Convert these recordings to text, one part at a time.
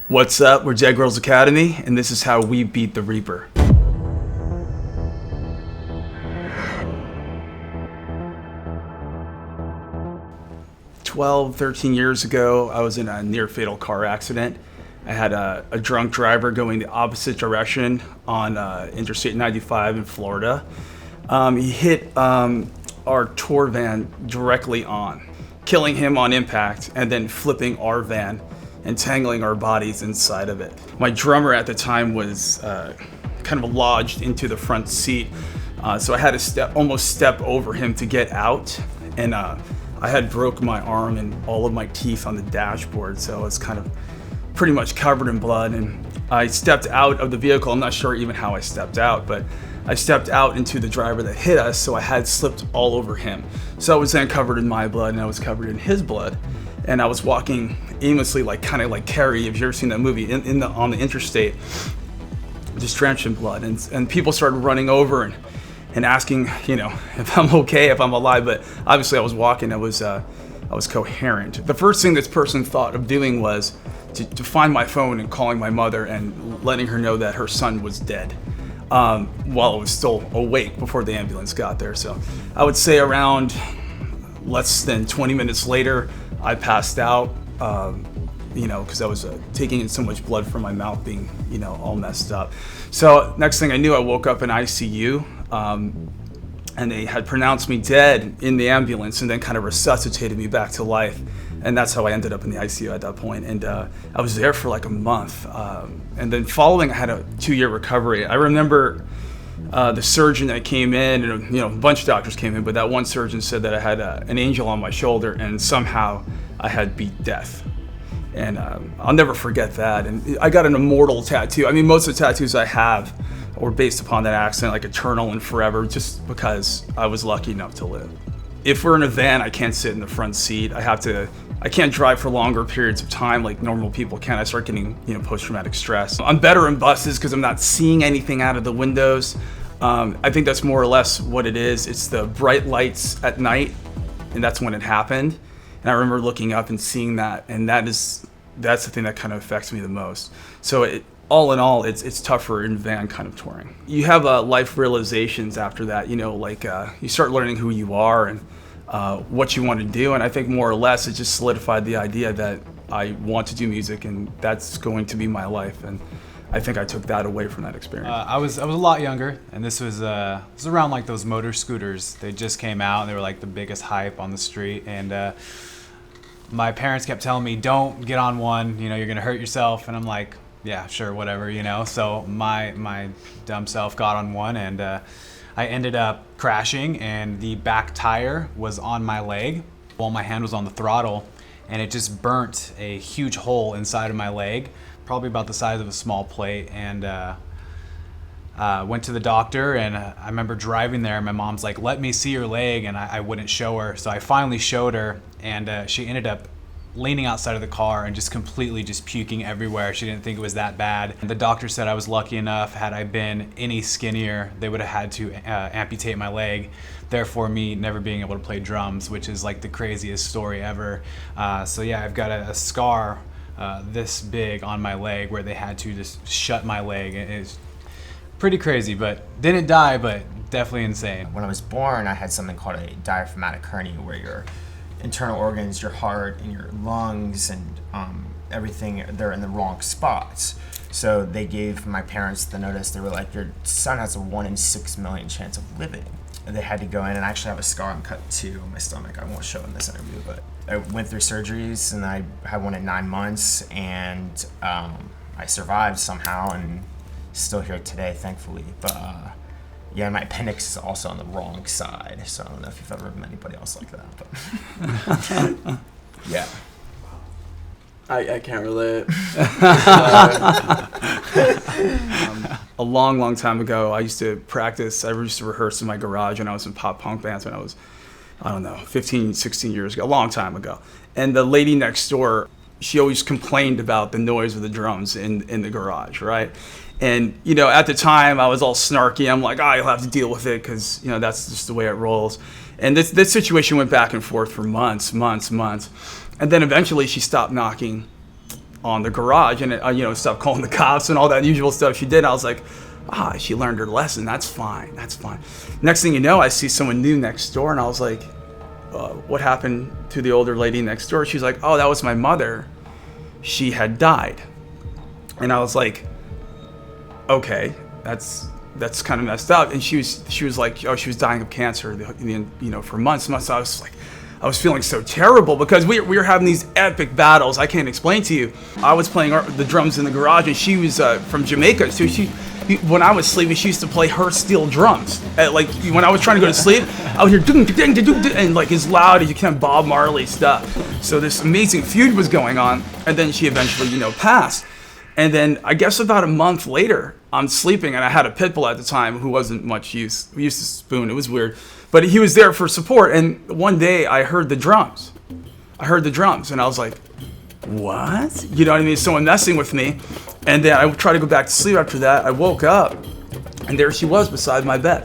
What's up? We're Dead Girls Academy, and this is how we beat the Reaper. Twelve, 13 years ago, I was in a near-fatal car accident. I had a drunk driver going the opposite direction on Interstate 95 in Florida. He hit our tour van directly on, killing him on impact, and then flipping our van, entangling our bodies inside of it. My drummer at the time was kind of lodged into the front seat, so I had to almost step over him to get out, and I had broke my arm and all of my teeth on the dashboard, so I was kind of pretty much covered in blood, and I stepped out of the vehicle. I'm not sure even how I stepped out, but I stepped out into the driver that hit us, so I had slipped all over him. So I was then covered in my blood, and I was covered in his blood. And I was walking aimlessly, kind of like Carrie, if you've ever seen that movie, on the interstate, just drenched in blood. And people started running over and asking, if I'm okay, if I'm alive. But obviously I was walking, I was coherent. The first thing this person thought of doing was to find my phone and calling my mother and letting her know that her son was dead, while I was still awake before the ambulance got there. So I would say around less than 20 minutes later, I passed out, because I was taking in so much blood from my mouth being, all messed up. So next thing I knew, I woke up in ICU, and they had pronounced me dead in the ambulance and then kind of resuscitated me back to life. And that's how I ended up in the ICU at that point. And I was there for like a month. And then following, I had a 2-year recovery. I remember the surgeon that came in, and a bunch of doctors came in, but that one surgeon said that I had an angel on my shoulder, and somehow I had beat death. And I'll never forget that. And I got an immortal tattoo. I mean, most of the tattoos I have were based upon that accident, like eternal and forever, just because I was lucky enough to live. If we're in a van, I can't sit in the front seat. I can't drive for longer periods of time like normal people can. I start getting, post-traumatic stress. I'm better in buses because I'm not seeing anything out of the windows. I think that's more or less what it is. It's the bright lights at night, and that's when it happened. And I remember looking up and seeing that, and that's the thing that kind of affects me the most. So all in all, it's tougher in van kind of touring. You have life realizations after that, you start learning who you are and what you want to do. And I think more or less it just solidified the idea that I want to do music and that's going to be my life. And I think I took that away from that experience. I was a lot younger, and this was around like those motor scooters. They just came out, and they were like the biggest hype on the street. And my parents kept telling me, "Don't get on one. You're gonna hurt yourself." And I'm like, "Yeah, sure, whatever." So my dumb self got on one, and I ended up crashing, and the back tire was on my leg while my hand was on the throttle, and it just burnt a huge hole inside of my leg, probably about the size of a small plate. And went to the doctor, and I remember driving there, and my mom's like, "Let me see your leg," and I wouldn't show her. So I finally showed her, and she ended up leaning outside of the car and just completely just puking everywhere. She didn't think it was that bad. And the doctor said I was lucky enough. Had I been any skinnier, they would have had to amputate my leg. Therefore, me never being able to play drums, which is like the craziest story ever. So yeah, I've got a scar this big on my leg where they had to just shut my leg. It's pretty crazy, but didn't die, but definitely insane. When I was born, I had something called a diaphragmatic hernia, where your internal organs, your heart and your lungs and everything, they're in the wrong spots. So they gave my parents the notice. They were like, "Your son has a 1 in 6 million chance of living." And they had to go in, and I actually have a scar on cut 2 on my stomach. I won't show in this interview, but I went through surgeries, and I had one in 9 months, and I survived somehow and still here today, thankfully. But yeah, my appendix is also on the wrong side, so I don't know if you've ever met anybody else like that. But yeah. I can't relate. A long time ago, I used to rehearse in my garage when I was in pop punk bands when I was, 15, 16 years ago, a long time ago. And the lady next door, she always complained about the noise of the drums in the garage, right? And, at the time I was all snarky. I'm like, you'll have to deal with it because, that's just the way it rolls. And this situation went back and forth for months. And then eventually she stopped knocking. on the garage, and stop calling the cops and all that usual stuff she did. I was like, she learned her lesson. That's fine. Next thing you know, I see someone new next door, and I was like, what happened to the older lady next door? She's like, oh, that was my mother. She had died. And I was like, okay, that's kind of messed up. And she was like, oh, she was dying of cancer, for months. I was feeling so terrible because we were having these epic battles I can't explain to you. I was playing the drums in the garage, and she was from Jamaica, so when I was sleeping, she used to play her steel drums. When I was trying to go to sleep, I would hear ding, ding, ding, ding, and like as loud as you can, Bob Marley stuff. So this amazing feud was going on, and then she eventually, passed. And then I guess about a month later, I'm sleeping, and I had a pit bull at the time who wasn't much use. We used to spoon. It was weird, but he was there for support. And one day I heard the drums. And I was like, what? You know what I mean? Someone messing with me. And then I tried to go back to sleep after that. I woke up, and there she was beside my bed,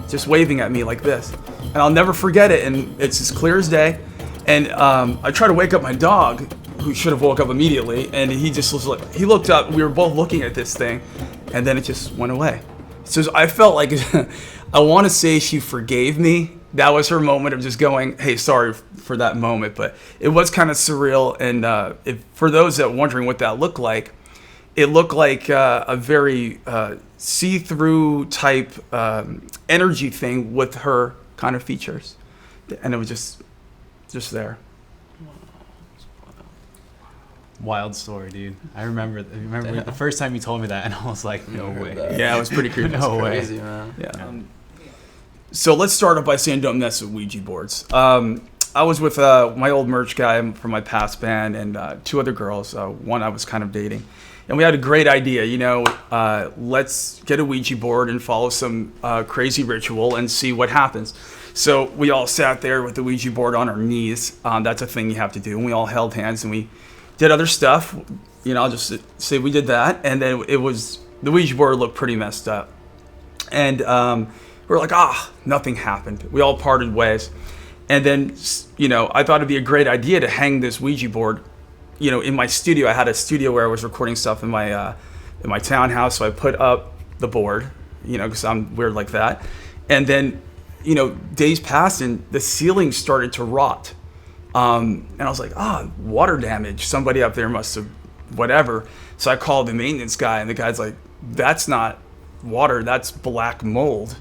just waving at me like this. And I'll never forget it, and it's as clear as day. And I tried to wake up my dog, who should have woke up immediately, and he just was like, he looked up, we were both looking at this thing, and then it just went away. So I felt like, I want to say she forgave me. That was her moment of just going, hey, sorry for that moment, but it was kind of surreal. And for those that are wondering what that looked like, it looked like a very see-through type energy thing with her kind of features, and it was just there. Wild story, dude. I remember the first time you told me that, and I was like, no way. Yeah, it was pretty creepy. No way. Crazy, man. Yeah. So let's start off by saying don't mess with Ouija boards. I was with my old merch guy from my past band and two other girls, one I was kind of dating. And we had a great idea, let's get a Ouija board and follow some crazy ritual and see what happens. So we all sat there with the Ouija board on our knees. That's a thing you have to do. And we all held hands and we did other stuff. I'll just say we did that. And then the Ouija board looked pretty messed up. And we were like, nothing happened. We all parted ways. And then, I thought it'd be a great idea to hang this Ouija board, in my studio. I had a studio where I was recording stuff in my townhouse. So I put up the board, because I'm weird like that. And then, days passed and the ceiling started to rot. And I was like, water damage. Somebody up there must have whatever. So I called the maintenance guy, and the guy's like, that's not water, that's black mold.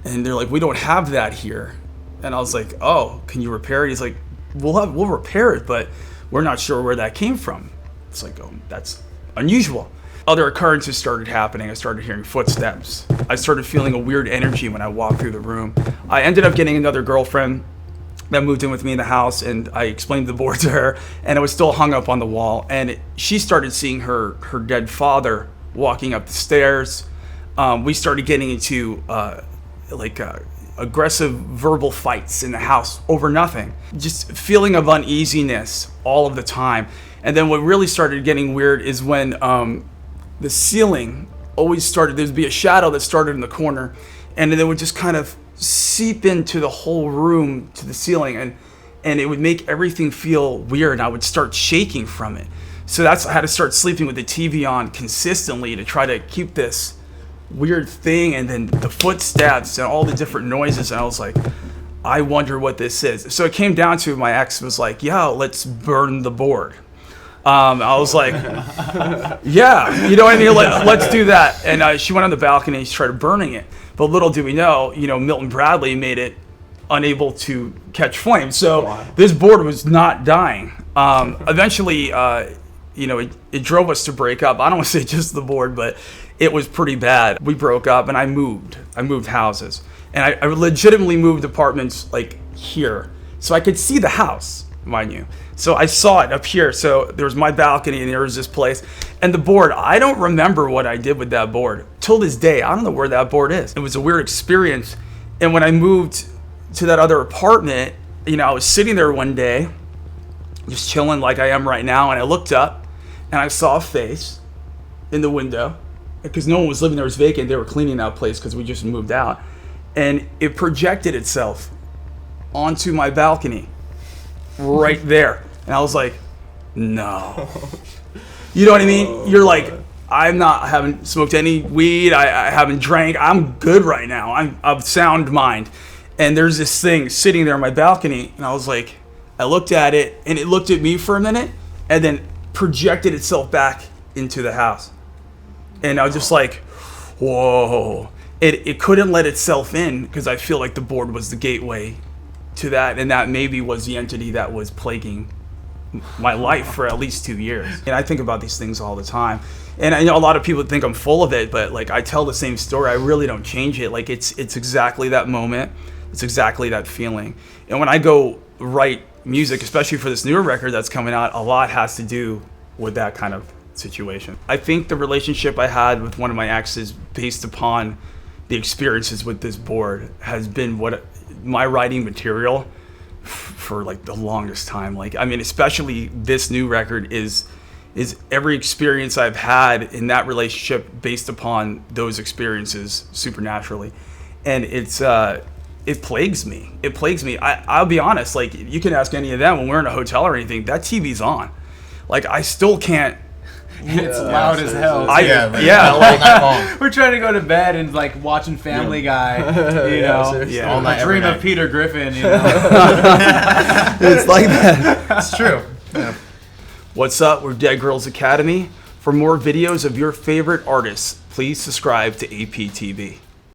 And they're like, we don't have that here. And I was like, oh, can you repair it? He's like, we'll repair it, but we're not sure where that came from. It's like, oh, that's unusual. Other occurrences started happening. I started hearing footsteps. I started feeling a weird energy when I walked through the room. I ended up getting another girlfriend that moved in with me in the house, and I explained the board to her, and it was still hung up on the wall. And she started seeing her dead father walking up the stairs. We started getting into aggressive verbal fights in the house over nothing. Just feeling of uneasiness all of the time. And then what really started getting weird is when the ceiling always started, there'd be a shadow that started in the corner, and then it would just kind of seep into the whole room to the ceiling, and it would make everything feel weird, and I would start shaking from it. So I had to start sleeping with the TV on consistently to try to keep this weird thing, and then the footsteps and all the different noises, and I was like, I wonder what this is. So it came down to my ex was like, let's burn the board. I was like, yeah, you know what I mean? Let's do that. And she went on the balcony and she started burning it. But little do we know, Milton Bradley made it unable to catch flame. So this board was not dying. Eventually, it drove us to break up. I don't want to say just the board, but it was pretty bad. We broke up and I moved houses. And I legitimately moved apartments like here. So I could see the house, mind you. So I saw it up here. So there was my balcony and there was this place. And the board, I don't remember what I did with that board. Till this day, I don't know where that board is. It was a weird experience. And when I moved to that other apartment, I was sitting there one day, just chilling like I am right now. And I looked up and I saw a face in the window. Because no one was living there, it was vacant. They were cleaning that place because we just moved out. And it projected itself onto my balcony right there. And I was like, No. You know what I mean? You're like, I haven't smoked any weed. I haven't drank. I'm good right now. I'm of sound mind. And there's this thing sitting there on my balcony, and I was like, I looked at it, and it looked at me for a minute, and then projected itself back into the house. And I was just like, whoa. It couldn't let itself in because I feel like the board was the gateway to that, and that maybe was the entity that was plaguing my life for at least 2 years. And I think about these things all the time. And I know a lot of people think I'm full of it, but like I tell the same story. I really don't change it. Like it's exactly that moment. It's exactly that feeling. And when I go write music, especially for this newer record that's coming out, a lot has to do with that kind of situation. I think the relationship I had with one of my exes based upon the experiences with this board has been what my writing material for like the longest time. Like, I mean, especially this new record is every experience I've had in that relationship based upon those experiences supernaturally. And it plagues me. It plagues me. I'll be honest, like you can ask any of them when we're in a hotel or anything, that TV's on. Like I still can't. It's loud as hell. Like, We're trying to go to bed and like watching Family Guy, you know. All night, I dream every night. of Peter Griffin, you know. It's like that. It's true. Yeah. What's up? We're Dead Girls Academy. For more videos of your favorite artists, please subscribe to APTV.